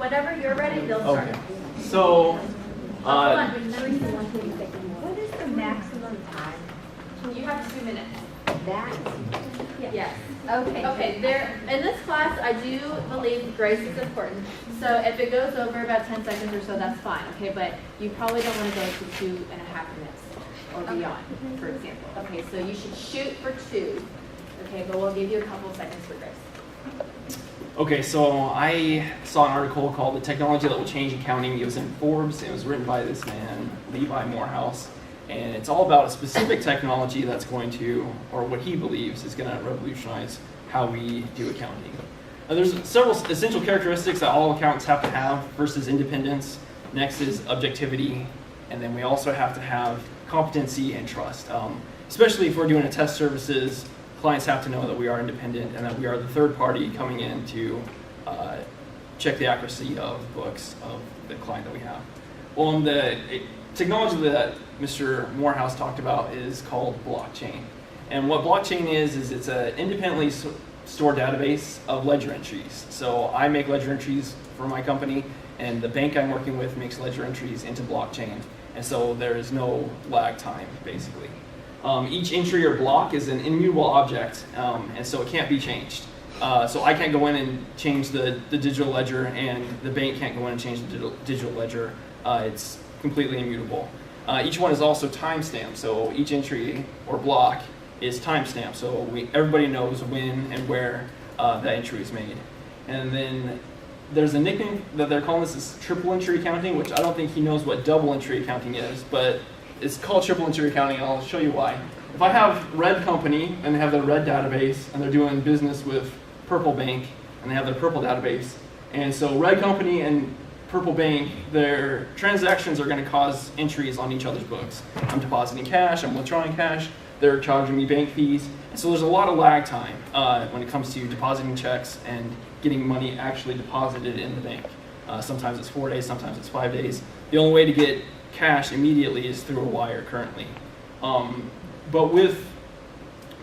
whenever you're ready, they'll start. Okay. So, Hold on. What is the maximum time? You have 2 minutes. That? Yes. Okay. Okay, there, in this class, I do believe grace is important. So if it goes over about 10 seconds or so, that's fine, okay? But you probably don't want to go to 2.5 minutes or beyond, for example. Okay, so you should shoot for 2, okay? But we'll give you a couple seconds for grace. okay, so I saw an article called "The Technology That Will Change Accounting." It was in Forbes. It was written by this man, Levi Morehouse. And it's all about a specific technology that's going to, or what he believes is going to revolutionize how we do accounting. Now, there's several essential characteristics that all accountants have to have. First is independence, next is objectivity, and then we also have to have competency and trust. Especially if we're doing a test services, clients have to know that we are independent and that we are the third party coming in to check the accuracy of books of the client that we have. Well, technology that Mr. Morehouse talked about is called blockchain. And what blockchain is it's an independently stored database of ledger entries. So I make ledger entries for my company, and the bank I'm working with makes ledger entries into blockchain. And so there is no lag time, basically. Each entry or block is an immutable object, and so it can't be changed. So I can't go in and change the digital ledger, and the bank can't go in and change the digital ledger. It's completely immutable. Each one is also timestamped, so each entry or block is timestamped, so everybody knows when and where that entry is made. And then there's a nickname that they're calling this is triple entry accounting, which I don't think he knows what double entry accounting is, but it's called triple entry accounting, and I'll show you why. If I have Red Company and they have their Red database and they're doing business with Purple Bank and they have their Purple database, and so Red Company and Purple Bank, their transactions are going to cause entries on each other's books. I'm depositing cash, I'm withdrawing cash, they're charging me bank fees. And so there's a lot of lag time when it comes to depositing checks and getting money actually deposited in the bank. Sometimes it's 4 days, sometimes it's 5 days. The only way to get cash immediately is through a wire currently. But with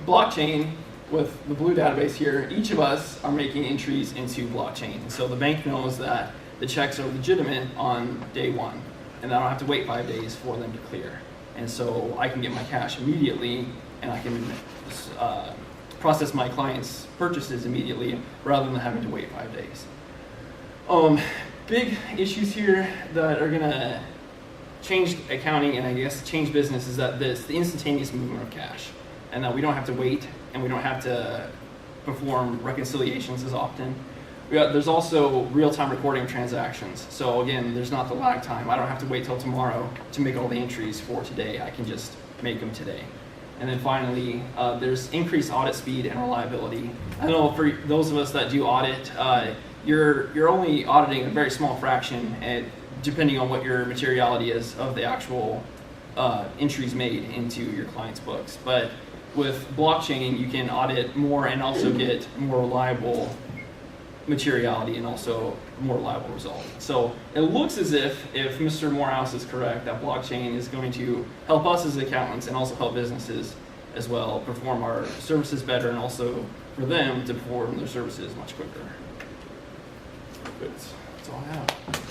blockchain, with the blue database here, each of us are making entries into blockchain. And so the bank knows that the checks are legitimate on day 1, and I don't have to wait 5 days for them to clear. And so I can get my cash immediately, and I can process my clients' purchases immediately rather than having to wait 5 days. Big issues here that are gonna change accounting and I guess change business is that the instantaneous movement of cash, and that we don't have to wait and we don't have to perform reconciliations as often. There's also real-time recording of transactions. So again, there's not the lag time. I don't have to wait till tomorrow to make all the entries for today. I can just make them today. And then finally, there's increased audit speed and reliability. I know for those of us that do audit, you're only auditing a very small fraction, and depending on what your materiality is of the actual entries made into your client's books. But with blockchain, you can audit more and also get more reliable materiality and also more reliable result. So it looks as if Mr. Morehouse is correct, that blockchain is going to help us as accountants and also help businesses as well perform our services better, and also for them to perform their services much quicker. That's all I have.